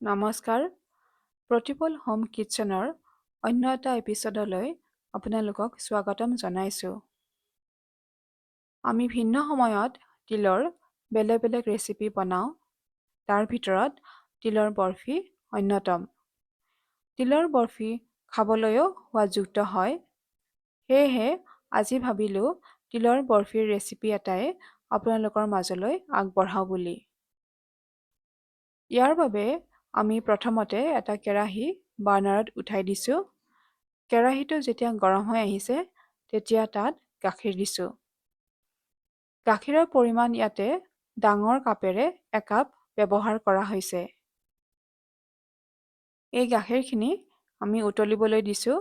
নমস্কাৰ, প্ৰতিপল হোম কিটচেনৰ অন্য এটা এপিছডলৈ আপোনালোকক স্বাগতম জনাইছোঁ। আমি ভিন্ন সময়ত তিলৰ বেলেগ বেলেগ ৰেচিপি বনাওঁ। তাৰ ভিতৰত তিলৰ বৰফি অন্যতম। তিলৰ বৰফি খাবলৈও সোৱাদযুক্ত হয়। সেয়েহে আজি ভাবিলোঁ তিলৰ বৰফিৰ ৰেচিপি এটাই আপোনালোকৰ মাজলৈ আগবঢ়াওঁ বুলি। ইয়াৰ বাবে আমি প্ৰথমতে এটা কেৰাহী বাৰ্ণাৰত উঠাই দিছোঁ। কেৰাহীটো যেতিয়া গৰম হৈ আহিছে তেতিয়া তাত গাখীৰ দিছোঁ। গাখীৰৰ পৰিমাণ ইয়াতে ডাঙৰ কাপেৰে একাপ ব্যৱহাৰ কৰা হৈছে। এই গাখীৰখিনি আমি উতলিবলৈ দিছোঁ।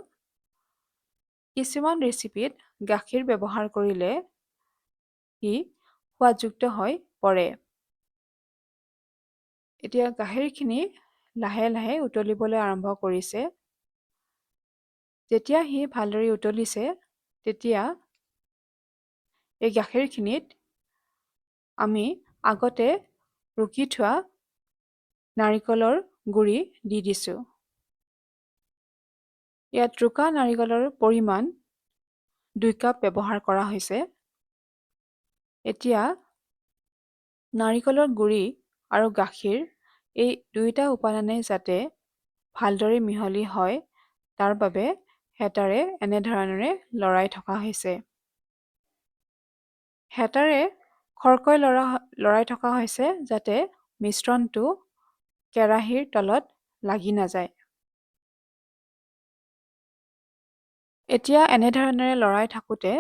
কিছুমান ৰেচিপিত গাখীৰ ব্যৱহাৰ কৰিলে ই সোৱাদযুক্ত হৈ পৰে। এতিয়া গাখীৰখিনি লাহে লাহে উতলিবলৈ আৰম্ভ কৰিছে। যেতিয়া সি ভালদৰে উতলিছে তেতিয়া এই গাখীৰখিনিত আমি আগতে ৰুকি থোৱা নাৰিকলৰ গুড়ি দি দিছোঁ। ইয়াত ৰুকা নাৰিকলৰ পৰিমাণ 2 কাপ ব্যৱহাৰ কৰা হৈছে। এতিয়া নাৰিকলৰ গুড়ি আৰু গাখীৰ এই দুয়োটা উপাদানে যাতে ভালদৰে মিহলি হয় তাৰ বাবে হেতাৰে এনেধৰণেৰে লৰাই থকা হৈছে। হেতাৰে খৰকৈ লৰাই থকা হৈছে যাতে মিশ্ৰণটো কেৰাহীৰ তলত লাগি নাযায়। এতিয়া এনেধৰণেৰে লৰাই থাকোঁতে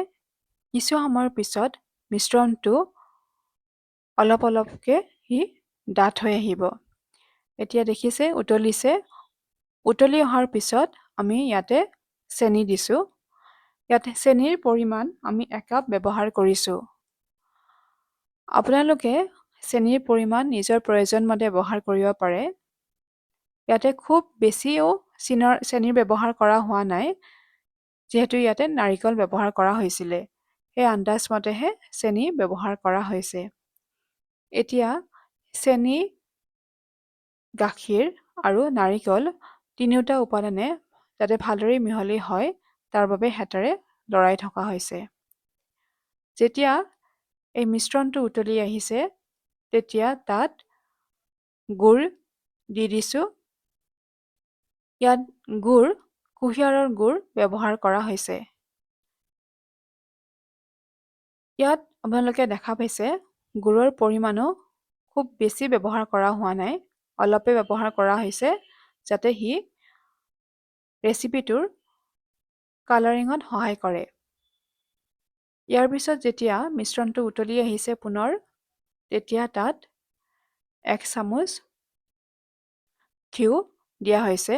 কিছু সময়ৰ পিছত মিশ্ৰণটো অলপ অলপকৈ সি ডাঠ হৈ আহিব। এতিয়া দেখিছে উতলিছে। উতলি অহাৰ পিছত আমি ইয়াতে চেনি দিছোঁ। ইয়াতে চেনিৰ পৰিমাণ আমি 1 কাপ ব্যৱহাৰ কৰিছোঁ। আপোনালোকে চেনিৰ পৰিমাণ নিজৰ প্ৰয়োজন মতে ব্যৱহাৰ কৰিব পাৰে। ইয়াতে খুব বেছিও চেনিৰ ব্যৱহাৰ কৰা হোৱা নাই, যিহেতু ইয়াতে নাৰিকল ব্যৱহাৰ কৰা হৈছিলে। সেই আন্দাজ মতেহে চেনি ব্যৱহাৰ কৰা হৈছে। এতিয়া চেনি, গাখীৰ আৰু নাৰিকল তিনিওটা উপাদানে যাতে ভালদৰে মিহলি হয় তাৰ বাবে হেতাৰে লৰাই থকা হৈছে। যেতিয়া এই মিশ্ৰণটো উতলি আহিছে তেতিয়া তাত গুড় দি দিছোঁ। ইয়াত গুড় কুঁহিয়াৰৰ গুড় ব্যৱহাৰ কৰা হৈছে। ইয়াত আপোনালোকে দেখা পাইছে গুড়ৰ পৰিমাণো খুব বেছি ব্যৱহাৰ কৰা হোৱা নাই, অলপে ব্যৱহাৰ কৰা হৈছে যাতে সি ৰেচিপিটোৰ কালাৰিঙত সহায় কৰে। ইয়াৰ পিছত যেতিয়া মিশ্ৰণটো উতলি আহিছে পুনৰ তেতিয়া তাত 1 চামুচ ঘিউ দিয়া হৈছে।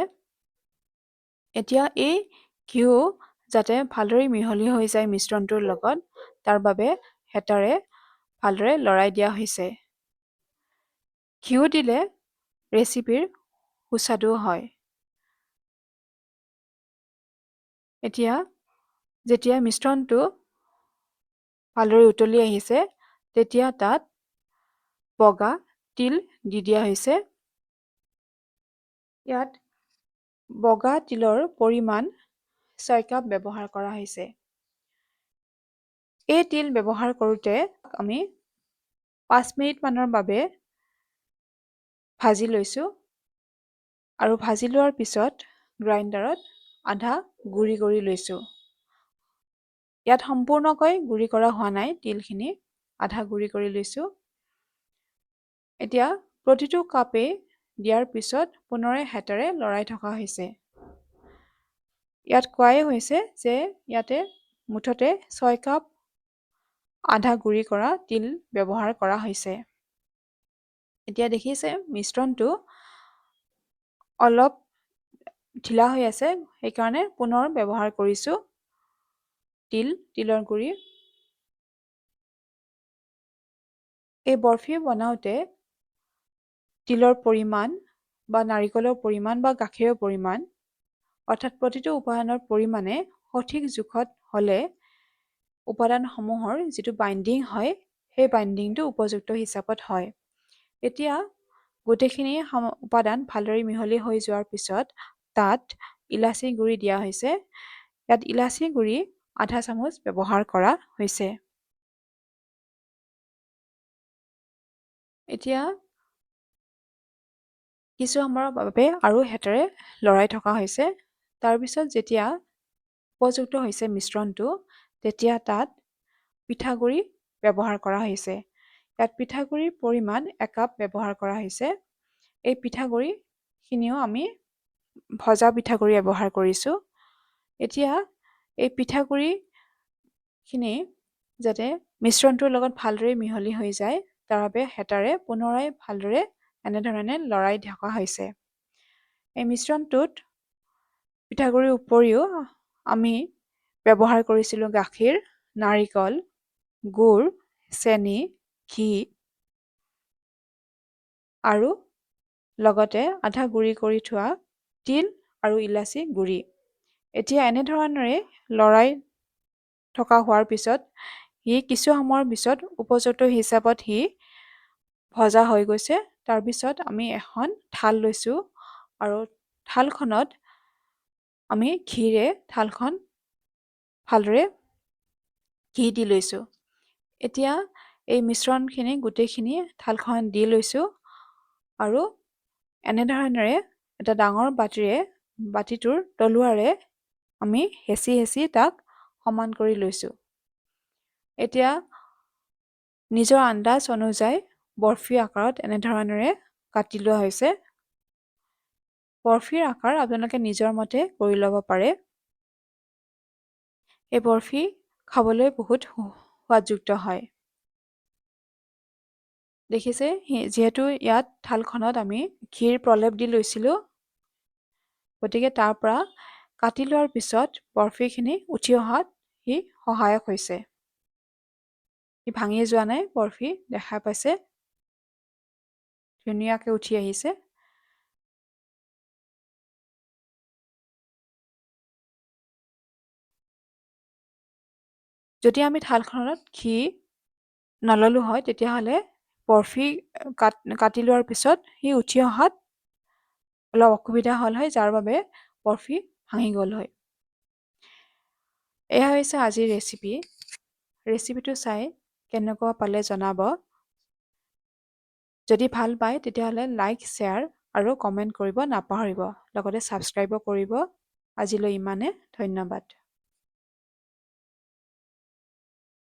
এতিয়া এই ঘিউ যাতে ভালদৰে মিহলি হৈ যায় মিশ্ৰণটোৰ লগত তাৰ বাবে হেতাৰে ভালদৰে লৰাই দিয়া হৈছে। ঘিউ দিলে ৰেচিপিৰ সুস্বাদু হয়। এতিয়া যেতিয়া মিশ্ৰণটো ভালদৰে উতলি আহিছে তেতিয়া তাত বগা তিল দি দিয়া হৈছে। ইয়াত বগা তিলৰ পৰিমাণ 6 কাপ ব্যৱহাৰ কৰা হৈছে। এই তিল ব্যৱহাৰ কৰোঁতে আমি 5 মিনিটমানৰ বাবে ভাজি লৈছোঁ আৰু ভাজি লোৱাৰ পিছত গ্ৰাইণ্ডাৰত আধা গুড়ি কৰি লৈছোঁ। ইয়াত সম্পূৰ্ণকৈ গুড়ি কৰা হোৱা নাই, তিলখিনি আধা গুড়ি কৰি লৈছোঁ। এতিয়া প্ৰতিটো কাপেই দিয়াৰ পিছত পুনৰে হেতাৰে লৰাই থকা হৈছে। ইয়াত কোৱাই হৈছে যে ইয়াতে মুঠতে 6 কাপ আধা গুড়ি কৰা তিল ব্যৱহাৰ কৰা হৈছে। এতিয়া দেখিছে মিশ্ৰণটো অলপ ঢিলা হৈ আছে, সেইকাৰণে পুনৰ ব্যৱহাৰ কৰিছোঁ তিলৰ গুড়ি। এই বৰফি বনাওঁতে তিলৰ পৰিমাণ বা নাৰিকলৰ পৰিমাণ বা গাখীৰৰ পৰিমাণ অৰ্থাৎ প্ৰতিটো উপাদানৰ পৰিমাণে সঠিক জোখত হ'লে উপাদানসমূহৰ যিটো বাইণ্ডিং হয় সেই বাইণ্ডিংটো উপযুক্ত হিচাপত হয়। এতিয়া গোটেইখিনি উপাদান ভালদৰে মিহলি হৈ যোৱাৰ পিছত তাত ইলাচি গুড়ি দিয়া হৈছে। ইয়াত ইলাচি গুড়ি আধা চামুচ ব্যৱহাৰ কৰা হৈছে। এতিয়া কিছু সময়ৰ বাবে আৰু হেতাৰে লৰাই থকা হৈছে। তাৰপিছত যেতিয়া উপযুক্ত হৈছে মিশ্ৰণটো, তেতিয়া তাত পিঠাগুড়ি ব্যৱহাৰ কৰা হৈছে। ইয়াত পিঠাগুড়িৰ পৰিমাণ 1 কাপ ব্যৱহাৰ কৰা হৈছে। এই পিঠাগুড়িখিনিও আমি ভজা পিঠাগুড়ি ব্যৱহাৰ কৰিছোঁ। এতিয়া এই পিঠাগুড়িখিনি যাতে মিশ্ৰণটোৰ লগত ভালদৰে মিহলি হৈ যায়, তাৰ বাবে হেতাৰে পুনৰাই ভালদৰে এনেধৰণে লৰাই থকা হৈছে। এই মিশ্ৰণটোত পিঠাগুড়িৰ উপৰিও আমি ব্যৱহাৰ কৰিছিলোঁ গাখীৰ, নাৰিকল, গুড়, চেনি, ঘি আৰু লগতে আধা গুড়ি কৰি থোৱা তিল আৰু ইলাচি গুড়ি। এতিয়া এনেধৰণেৰে লৰাই থকা হোৱাৰ পিছত কিছু সময়ৰ পিছত উপযুক্ত হিচাপত ভজা হৈ গৈছে। তাৰপিছত আমি এখন থাল লৈছোঁ আৰু থালখনত আমি ঘিৰে থালখন ভালদৰে ঘি দি লৈছোঁ। এতিয়া এই মিশ্ৰণখিনি গোটেইখিনি থালখনত দি লৈছোঁ আৰু এনেধৰণেৰে এটা ডাঙৰ বাতিটোৰ তলুৱাৰে আমি হেঁচি হেঁচি তাক সমান কৰি লৈছোঁ। এতিয়া নিজৰ আন্দাজ অনুযায়ী বৰফি আকাৰত এনেধৰণেৰে কাটি লোৱা হৈছে। বৰফিৰ আকাৰ আপোনালোকে নিজৰ মতে কৰি ল'ব পাৰে। এই বৰফি খাবলৈ বহুত সোৱাদযুক্ত হয়। দেখিছে, যিহেতু ইয়াত থালখনত আমি ঘিৰ প্ৰলেপ দি লৈছিলোঁ, গতিকে তাৰ পৰা কাটি লোৱাৰ পিছত বৰফিখিনি উঠি অহাত সহায়ক হৈছে। ভাঙি যোৱা নাই, বৰফি দেখা পাইছে ধুনীয়াকৈ উঠি আহিছে। যদি আমি থালখনত ঘি নললো হয়, তেতিয়াহ'লে বৰফি কাটি লোৱাৰ পিছত উঠি অহাত অলপ অসুবিধা হ'ল হয়, যাৰ বাবে বৰফি ভাঙি গ'ল হয়। এয়া হৈছে আজিৰ ৰেচিপি। ৰেচিপিটো চাই কেনেকুৱা পালে জনাব। যদি ভাল পায় তেতিয়াহ'লে লাইক, শ্বেয়াৰ আৰু কমেণ্ট কৰিব নাপাহৰিব। লগতে ছাবস্ক্ৰাইবো কৰিব। আজিলৈ ইমানে, ধন্যবাদ।